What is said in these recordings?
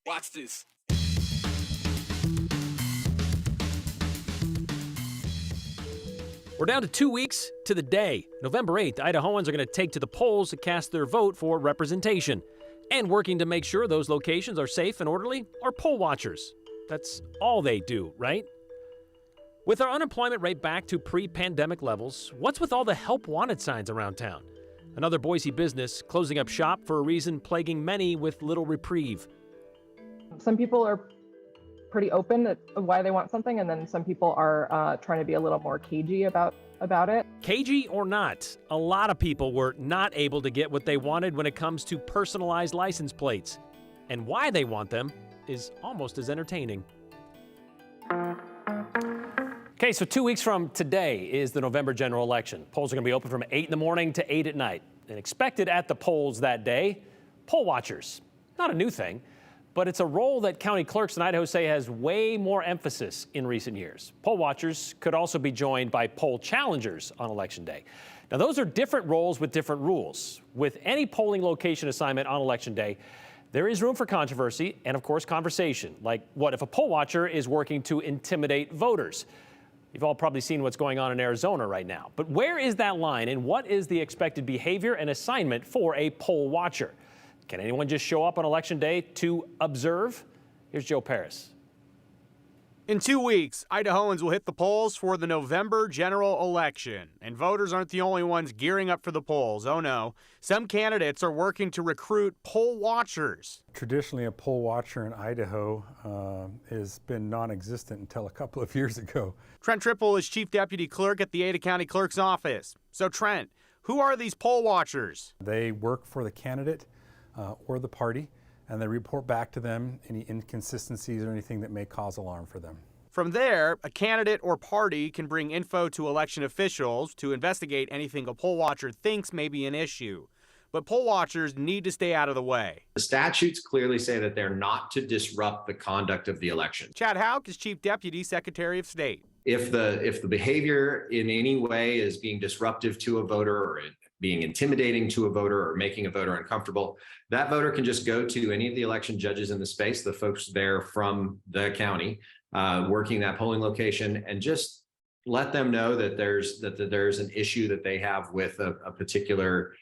Watch this. We're down to 2 weeks to the day. November 8th, Idahoans are going to take to the polls to cast their vote for representation. And working to make sure those locations are safe and orderly are poll watchers. That's all they do, right? With our unemployment rate back to pre-pandemic levels, what's with all the help wanted signs around town? Another Boise business closing up shop for a reason plaguing many with little reprieve. Some people are pretty open of why they want something, and then some people are trying to be a little more cagey about it. Cagey or not, a lot of people were not able to get what they wanted when it comes to personalized license plates. And why they want them is almost as entertaining. Okay, so 2 weeks from today is the November general election. Polls are going to be open from 8 in the morning to 8 at night. And expected at the polls that day, poll watchers. Not a new thing, but it's a role that county clerks in Idaho say has way more emphasis in recent years. Poll watchers could also be joined by poll challengers on Election Day. Now, those are different roles with different rules. With any polling location assignment on Election Day, there is room for controversy and, of course, conversation. Like, what if a poll watcher is working to intimidate voters? You've all probably seen what's going on in Arizona right now. But where is that line, and what is the expected behavior and assignment for a poll watcher? Can anyone just show up on Election Day to observe? Here's Joe Paris. In 2 weeks, Idahoans will hit the polls for the November general election. And voters aren't the only ones gearing up for the polls. Oh no, some candidates are working to recruit poll watchers. Traditionally, a poll watcher in Idaho has been non-existent until a couple of years ago. Trent Triple is chief deputy clerk at the Ada County Clerk's office. So Trent, who are these poll watchers? They work for the candidate or the party, and they report back to them any inconsistencies or anything that may cause alarm for them. From there, a candidate or party can bring info to election officials to investigate anything a poll watcher thinks may be an issue. But poll watchers need to stay out of the way. The statutes clearly say that they're not to disrupt the conduct of the election. Chad Houck is Chief Deputy Secretary of State. If the behavior in any way is being disruptive to a voter or being intimidating to a voter or making a voter uncomfortable, that voter can just go to any of the election judges in the space, the folks there from the county working that polling location, and just let them know that there's an issue that they have with a particular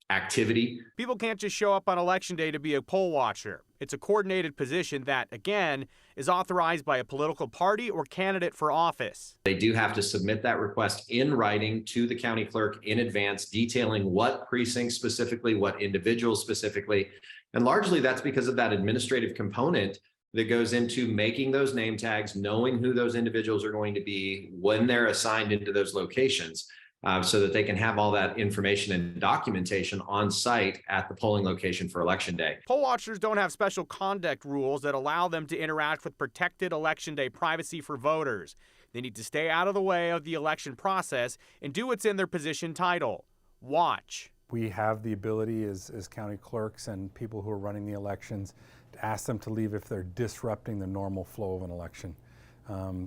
activity. People can't just show up on Election Day to be a poll watcher. It's a coordinated position that, again, is authorized by a political party or candidate for office. They do have to submit that request in writing to the county clerk in advance, detailing what precinct specifically, what individuals specifically. And largely that's because of that administrative component that goes into making those name tags, knowing who those individuals are going to be when they're assigned into those locations. So that they can have all that information and documentation on site at the polling location for Election Day. Poll watchers don't have special conduct rules that allow them to interact with protected Election Day privacy for voters. They need to stay out of the way of the election process and do what's in their position title: watch. We have the ability as county clerks and people who are running the elections to ask them to leave if they're disrupting the normal flow of an election.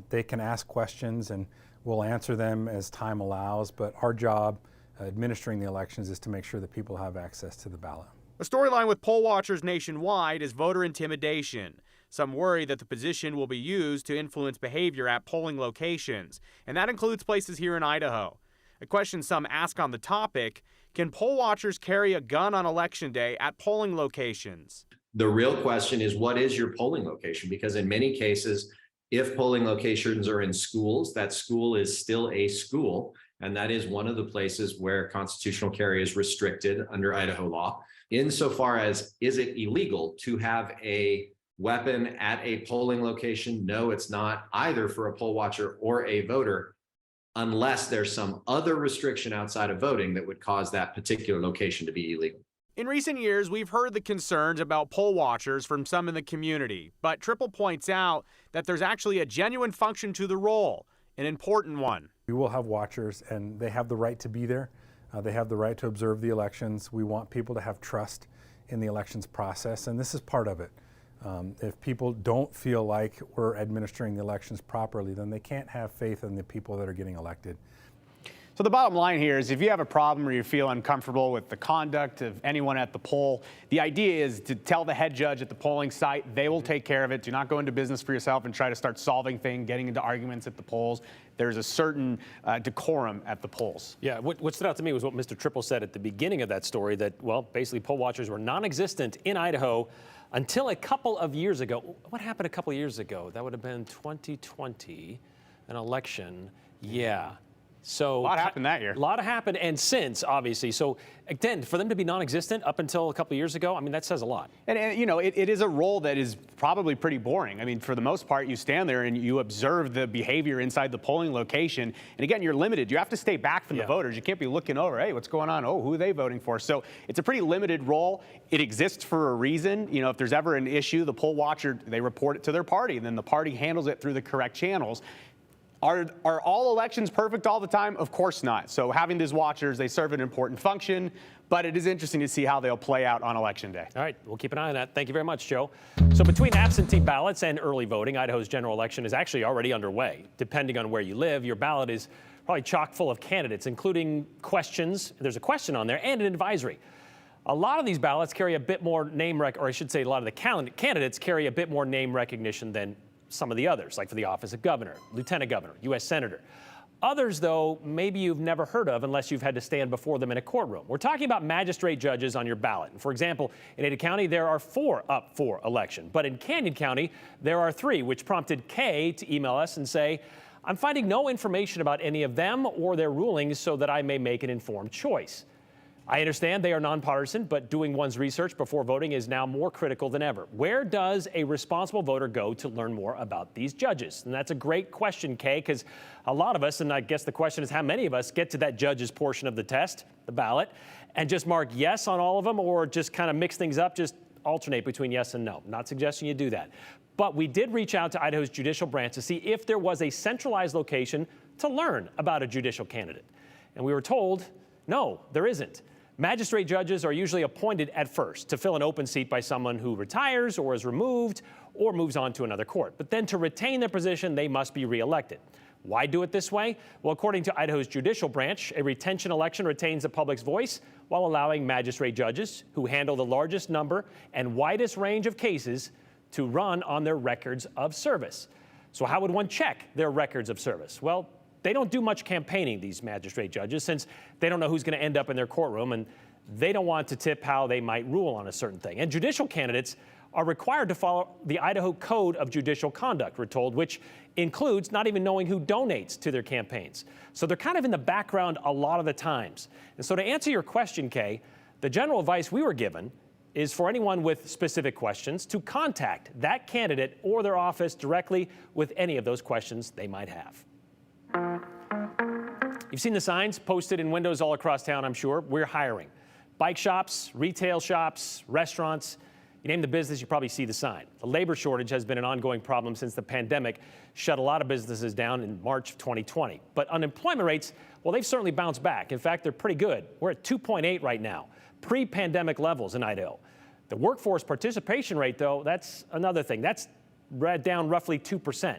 They can ask questions and we'll answer them as time allows, but our job administering the elections is to make sure that people have access to the ballot. A storyline with poll watchers nationwide is voter intimidation. Some worry that the position will be used to influence behavior at polling locations, and that includes places here in Idaho. A question some ask on the topic: can poll watchers carry a gun on Election Day at polling locations? The real question is, what is your polling location? Because in many cases, if polling locations are in schools, that school is still a school, and that is one of the places where constitutional carry is restricted under Idaho law. Insofar as, is it illegal to have a weapon at a polling location? No, it's not, either for a poll watcher or a voter, unless there's some other restriction outside of voting that would cause that particular location to be illegal. In recent years, we've heard the concerns about poll watchers from some in the community, but Triple points out that there's actually a genuine function to the role, an important one. We will have watchers, and they have the right to be there. They have the right to observe the elections. We want people to have trust in the elections process, and this is part of it. If people don't feel like we're administering the elections properly, then they can't have faith in the people that are getting elected. So the bottom line here is if you have a problem or you feel uncomfortable with the conduct of anyone at the poll, the idea is to tell the head judge at the polling site. They will take care of it. Do not go into business for yourself and try to start solving things, getting into arguments at the polls. There's a certain decorum at the polls. Yeah, what stood out to me was what Mr. Triple said at the beginning of that story, that, well, basically poll watchers were non-existent in Idaho until a couple of years ago. What happened a couple of years ago? That would have been 2020, an election. Yeah. So A lot happened that year. A lot happened, and since, obviously. So, again, for them to be non-existent up until a couple of years ago, I mean, that says a lot. And you know, it is a role that is probably pretty boring. I mean, for the most part, you stand there and you observe the behavior inside the polling location. And again, you're limited. You have to stay back from the voters. You can't be looking over, hey, what's going on? Oh, who are they voting for? So it's a pretty limited role. It exists for a reason. You know, if there's ever an issue, the poll watcher, they report it to their party, and then the party handles it through the correct channels. Are all elections perfect all the time? Of course not. So having these watchers, they serve an important function, but it is interesting to see how they'll play out on Election Day. All right, we'll keep an eye on that. Thank you very much, Joe. So between absentee ballots and early voting, Idaho's general election is actually already underway. Depending on where you live, your ballot is probably chock full of candidates, including questions. There's a question on there and an advisory. A lot of these ballots carry a bit more name or I should say a lot of the candidates carry a bit more name recognition than some of the others, like for the office of governor, lieutenant governor, U.S. senator. Others, though, maybe you've never heard of unless you've had to stand before them in a courtroom. We're talking about magistrate judges on your ballot. For example, in Ada County, there are 4 up for election. But in Canyon County, there are 3, which prompted Kay to email us and say, I'm finding no information about any of them or their rulings so that I may make an informed choice. I understand they are nonpartisan, but doing one's research before voting is now more critical than ever. Where does a responsible voter go to learn more about these judges? And that's a great question, Kay, because a lot of us, and I guess the question is how many of us get to that judges portion of the test, the ballot, and just mark yes on all of them, or just kind of mix things up, just alternate between yes and no. Not suggesting you do that. But we did reach out to Idaho's judicial branch to see if there was a centralized location to learn about a judicial candidate. And we were told, no, there isn't. Magistrate judges are usually appointed at first to fill an open seat by someone who retires or is removed or moves on to another court. But then to retain their position, they must be reelected. Why do it this way? Well, according to Idaho's judicial branch, a retention election retains the public's voice while allowing magistrate judges who handle the largest number and widest range of cases to run on their records of service. So how would one check their records of service? Well, they don't do much campaigning, these magistrate judges, since they don't know who's going to end up in their courtroom, and they don't want to tip how they might rule on a certain thing. And judicial candidates are required to follow the Idaho Code of Judicial Conduct, we're told, which includes not even knowing who donates to their campaigns. So they're kind of in the background a lot of the times. And so to answer your question, Kay, the general advice we were given is for anyone with specific questions to contact that candidate or their office directly with any of those questions they might have. You've seen the signs posted in windows all across town, I'm sure. We're hiring. Bike shops, retail shops, restaurants. You name the business, you probably see the sign. The labor shortage has been an ongoing problem since the pandemic shut a lot of businesses down in March of 2020. But unemployment rates, well, they've certainly bounced back. In fact, they're pretty good. We're at 2.8 right now, pre-pandemic levels in Idaho. The workforce participation rate, though, that's another thing. That's down roughly 2%.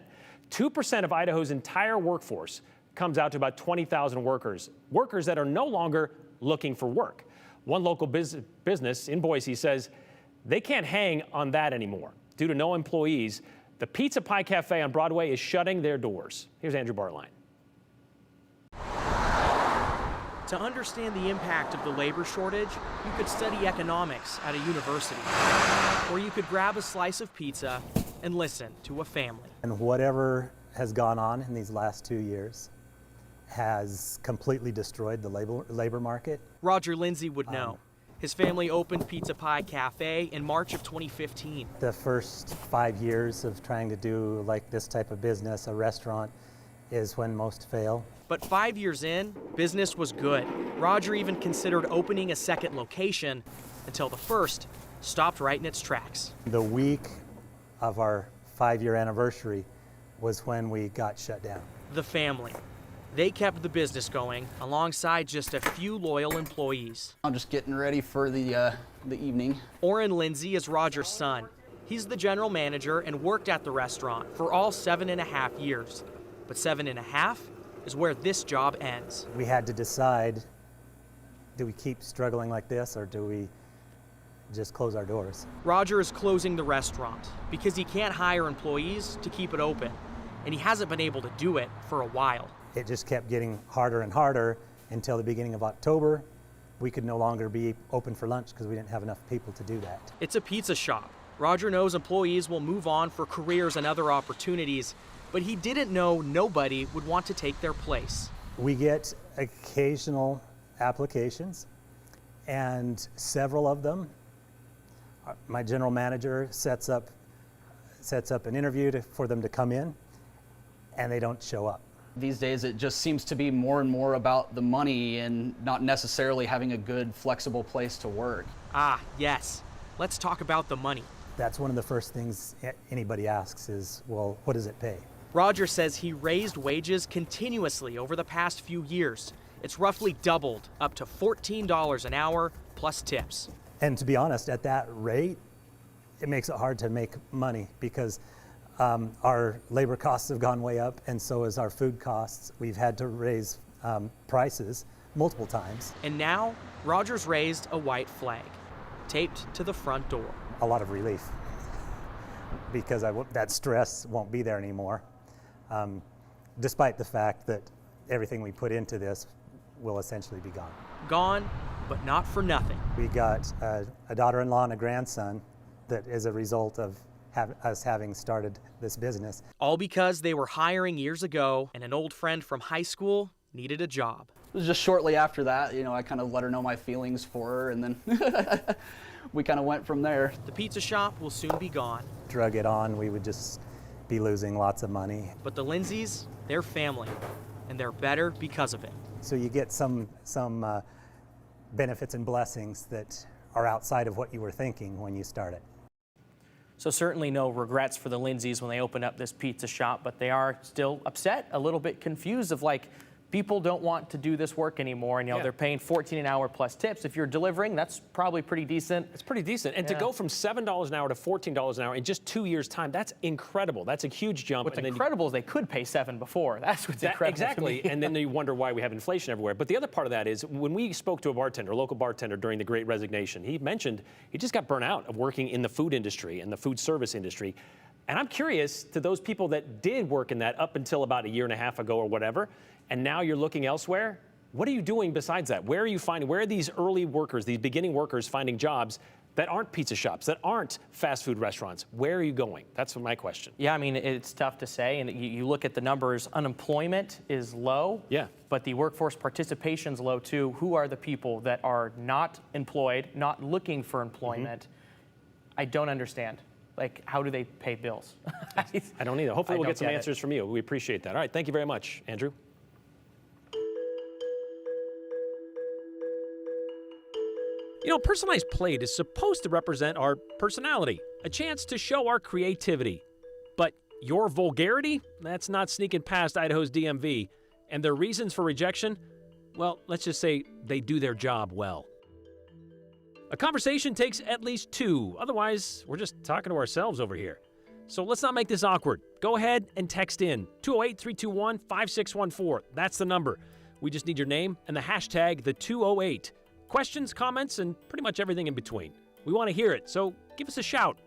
2% of Idaho's entire workforce comes out to about 20,000 workers that are no longer looking for work. One local business in Boise says they can't hang on that anymore. Due to no employees, the Pie Cafe on Broadway is shutting their doors. Here's Andrew Bartline. To understand the impact of the labor shortage, you could study economics at a university, or you could grab a slice of pizza and listen to a family. And whatever has gone on in these last 2 years has completely destroyed the labor market. Roger Lindsay would know. His family opened Pie Cafe in March of 2015. The first 5 years of trying to do like this type of business, a restaurant, is when most fail. But 5 years in, business was good. Roger even considered opening a second location until the first stopped right in its tracks. The week of our 5-year anniversary was when we got shut down. The family. They kept the business going alongside just a few loyal employees. I'm just getting ready for the evening. Orrin Lindsay is Roger's son. He's the general manager and worked at the restaurant for all 7.5 years. But 7.5 is where this job ends. We had to decide, do we keep struggling like this or do we just close our doors? Roger is closing the restaurant because he can't hire employees to keep it open, and he hasn't been able to do it for a while. It just kept getting harder and harder until the beginning of October. We could no longer be open for lunch because we didn't have enough people to do that. It's a pizza shop. Roger knows employees will move on for careers and other opportunities, but he didn't know nobody would want to take their place. We get occasional applications, and several of them, my general manager sets up an interview for them to come in, and they don't show up. These days, it just seems to be more and more about the money and not necessarily having a good, flexible place to work. Ah, yes. Let's talk about the money. That's one of the first things anybody asks is, well, what does it pay? Roger says he raised wages continuously over the past few years. It's roughly doubled, up to $14 an hour plus tips. And to be honest, at that rate, it makes it hard to make money because our labor costs have gone way up, and so has our food costs. We've had to raise prices multiple times. And now, Roger's raised a white flag, taped to the front door. A lot of relief because that stress won't be there anymore, despite the fact that everything we put into this will essentially be gone. Gone, but not for nothing. We got a daughter-in-law and a grandson that is a result of us having started this business. All because they were hiring years ago and an old friend from high school needed a job. It was just shortly after that, I kind of let her know my feelings for her, and then we kind of went from there. The pizza shop will soon be gone. Drug it on, we would just be losing lots of money. But the Lindsays, they're family, and they're better because of it. So you get some benefits and blessings that are outside of what you were thinking when you started. So certainly no regrets for the Lindsays when they open up this pizza shop, but they are still upset, a little bit confused of like, people don't want to do this work anymore, and they're paying $14 an hour plus tips. If you're delivering, that's probably pretty decent. It's pretty decent. And to go from $7 an hour to $14 an hour in just 2 years' time, that's incredible. That's a huge jump. What's incredible is they could pay $7 before. That's what's incredible. Exactly. And then you wonder why we have inflation everywhere. But the other part of that is when we spoke to a local bartender during the Great Resignation, he mentioned he just got burnt out of working in the food industry and the food service industry. And I'm curious to those people that did work in that up until about a year and a half ago or whatever, and now you're looking elsewhere. What are you doing besides that? Where are these early workers, these beginning workers finding jobs that aren't pizza shops, that aren't fast food restaurants? Where are you going? That's my question. Yeah, I mean, it's tough to say. And you look at the numbers, unemployment is low. Yeah. But the workforce participation is low too. Who are the people that are not employed, not looking for employment? I don't understand. Like, how do they pay bills? I don't either. Hopefully we'll get some answers from you. We appreciate that. All right, thank you very much, Andrew. You know, a personalized plate is supposed to represent our personality, a chance to show our creativity. But your vulgarity, that's not sneaking past Idaho's DMV. And their reasons for rejection, well, let's just say they do their job well. A conversation takes at least two, otherwise we're just talking to ourselves over here. So let's not make this awkward. Go ahead and text in 208-321-5614. That's the number. We just need your name and the hashtag the208. Questions, comments, and pretty much everything in between. We want to hear it, so give us a shout.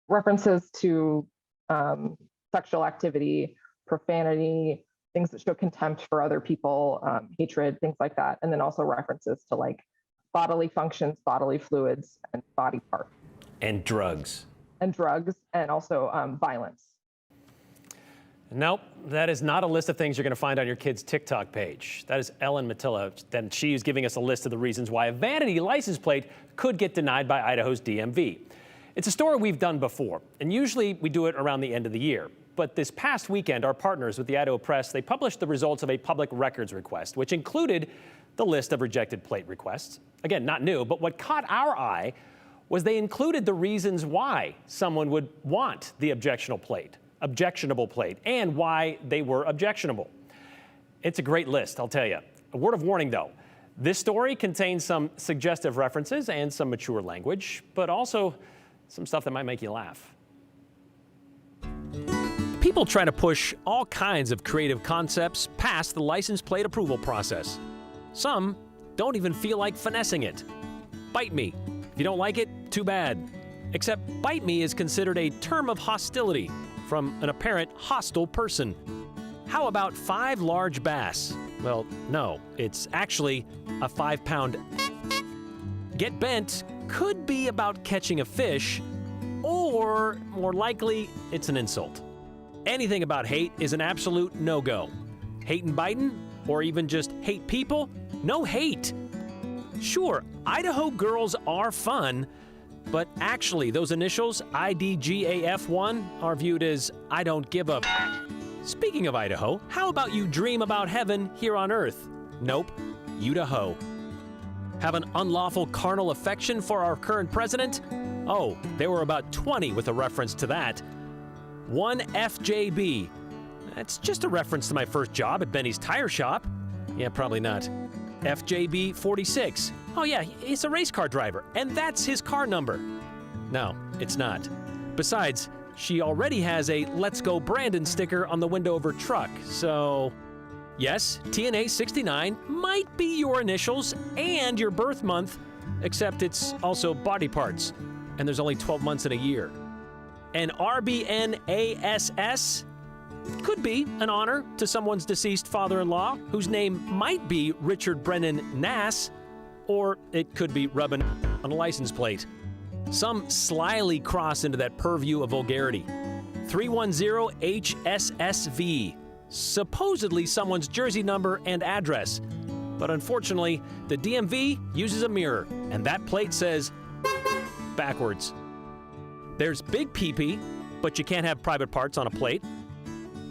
References to sexual activity, profanity, things that show contempt for other people, hatred, things like that. And then also references to like bodily functions, bodily fluids, and body parts. And drugs. And drugs, and also violence. Nope, that is not a list of things you're going to find on your kid's TikTok page. That is Ellen Matilla. Then she's giving us a list of the reasons why a vanity license plate could get denied by Idaho's DMV. It's a story we've done before, and usually we do it around the end of the year. But this past weekend, our partners with the Idaho Press, they published the results of a public records request, which included the list of rejected plate requests. Again, not new, but what caught our eye was they included the reasons why someone would want the objectionable plate, and why they were objectionable. It's a great list, I'll tell you. A word of warning, though. This story contains some suggestive references and some mature language, but also some stuff that might make you laugh. People try to push all kinds of creative concepts past the license plate approval process. Some don't even feel like finessing it. Bite me. If you don't like it, too bad. Except bite me is considered a term of hostility from an apparent hostile person. How about 5 large bass? Well, no, it's actually a 5-pound. Get bent could be about catching a fish, or more likely, it's an insult. Anything about hate is an absolute no-go. Hatin' bitin', or even just hate people? No hate. Sure, Idaho girls are fun, but actually those initials, IDGAF1, are viewed as I don't give a. Speaking of Idaho, how about you dream about heaven here on earth? Nope, Idaho. Have an unlawful carnal affection for our current president? Oh, there were about 20 with a reference to that. 1 FJB. That's just a reference to my first job at Benny's Tire Shop. Yeah, probably not. FJB 46. Oh yeah, he's a race car driver, and that's his car number. No, it's not. Besides, she already has a Let's Go Brandon sticker on the window of her truck, so yes, TNA 69 might be your initials and your birth month, except it's also body parts, and there's only 12 months in a year. An RBNASS could be an honor to someone's deceased father-in-law, whose name might be Richard Brennan Nass, or it could be rubbing on a license plate. Some slyly cross into that purview of vulgarity. 310HSSV, supposedly someone's jersey number and address. But unfortunately, the DMV uses a mirror, and that plate says backwards. There's Big PP, but you can't have private parts on a plate.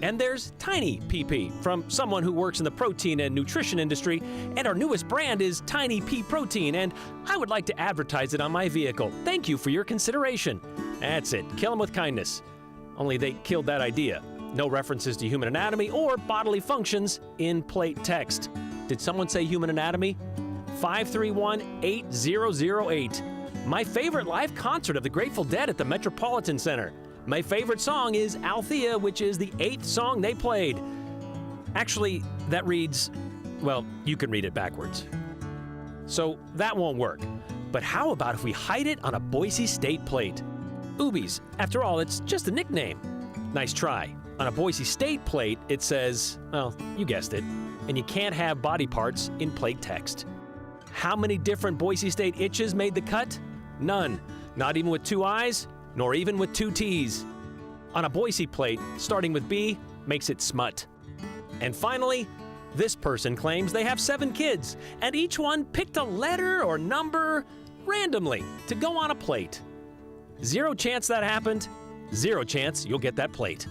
And there's Tiny PP from someone who works in the protein and nutrition industry. And our newest brand is Tiny Pea Protein, and I would like to advertise it on my vehicle. Thank you for your consideration. That's it. Kill them with kindness. Only they killed that idea. No references to human anatomy or bodily functions in plate text. Did someone say human anatomy? 531-8008. My favorite live concert of the Grateful Dead at the Metropolitan Center. My favorite song is Althea, which is the 8th song they played. Actually, that reads, well, you can read it backwards. So that won't work. But how about if we hide it on a Boise State plate? Oobies, after all, it's just a nickname. Nice try. On a Boise State plate, it says, well, you guessed it, and you can't have body parts in plate text. How many different Boise State itches made the cut? None. Not even with 2 I's, nor even with 2 T's. On a Boise plate, starting with B makes it smut. And finally, this person claims they have 7 kids, and each one picked a letter or number randomly to go on a plate. 0 chance that happened, 0 chance you'll get that plate.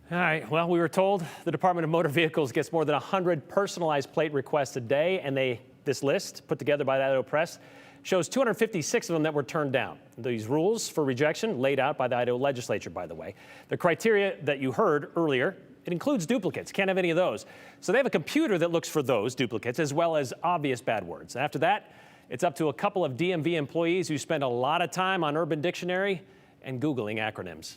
All right, well, we were told the Department of Motor Vehicles gets more than 100 personalized plate requests a day, and this list, put together by the Idaho Press, shows 256 of them that were turned down. These rules for rejection laid out by the Idaho legislature, by the way. The criteria that you heard earlier, it includes duplicates. Can't have any of those. So they have a computer that looks for those duplicates as well as obvious bad words. And after that, it's up to a couple of DMV employees who spend a lot of time on Urban Dictionary and Googling acronyms.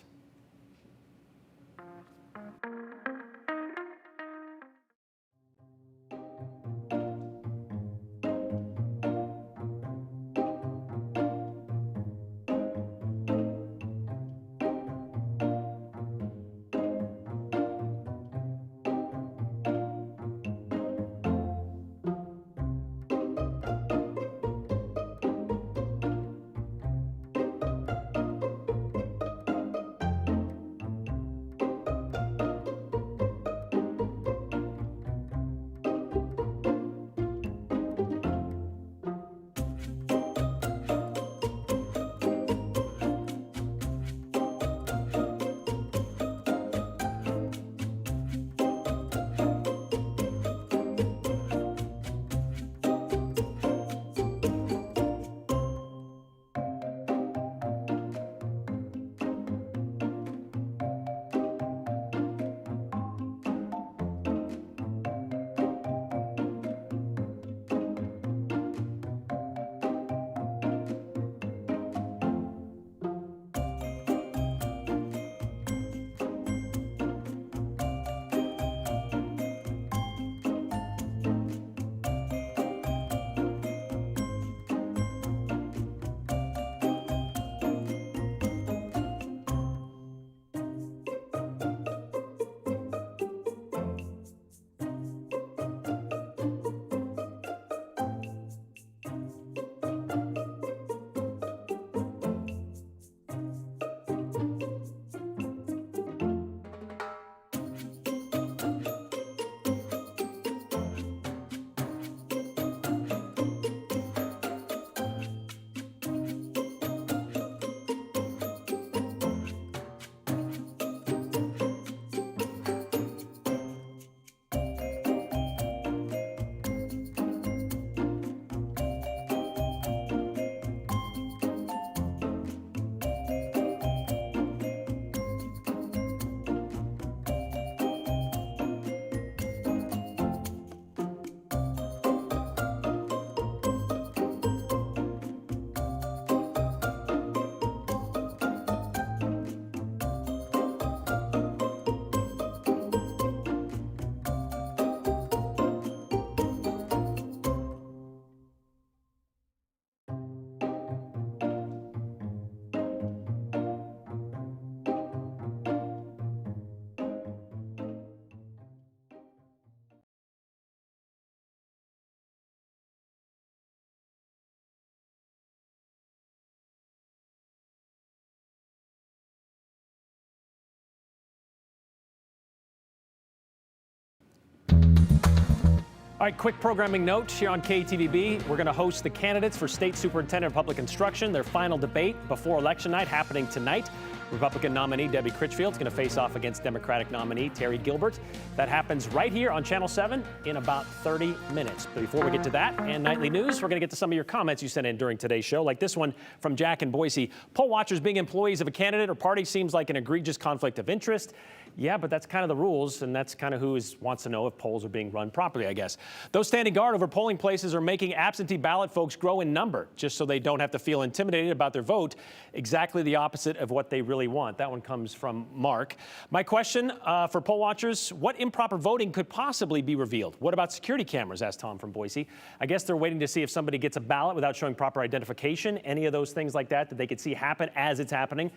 All right, quick programming note here on KTVB. We're going to host the candidates for State Superintendent of Public Instruction, their final debate before election night happening tonight. Republican nominee Debbie Critchfield is going to face off against Democratic nominee Terry Gilbert. That happens right here on Channel 7 in about 30 minutes. But before we get to that and nightly news, we're going to get to some of your comments you sent in during today's show, like this one from Jack in Boise. Poll watchers being employees of a candidate or party seems like an egregious conflict of interest. Yeah, but that's kind of the rules, and that's kind of who wants to know if polls are being run properly, I guess. Those standing guard over polling places are making absentee ballot folks grow in number just so they don't have to feel intimidated about their vote. Exactly the opposite of what they really want. That one comes from Mark. My question for poll watchers, what improper voting could possibly be revealed? What about security cameras, asked Tom from Boise. I guess they're waiting to see if somebody gets a ballot without showing proper identification, any of those things like that they could see happen as it's happening,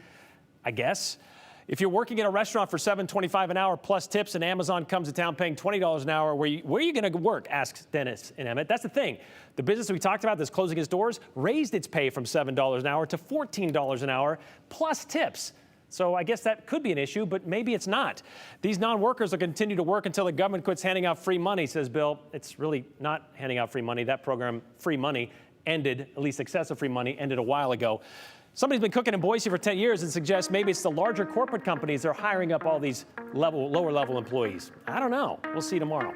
I guess. If you're working in a restaurant for $7.25 an hour plus tips and Amazon comes to town paying $20 an hour, where are you going to work, asks Dennis in Emmett. That's the thing. The business we talked about that's closing its doors raised its pay from $7 an hour to $14 an hour plus tips. So I guess that could be an issue, but maybe it's not. These non-workers will continue to work until the government quits handing out free money, says Bill. It's really not handing out free money. That program, free money, ended, at least excessive free money, ended a while ago. Somebody's been cooking in Boise for 10 years and suggests maybe it's the larger corporate companies that are hiring up all these lower level employees. I don't know. We'll see tomorrow.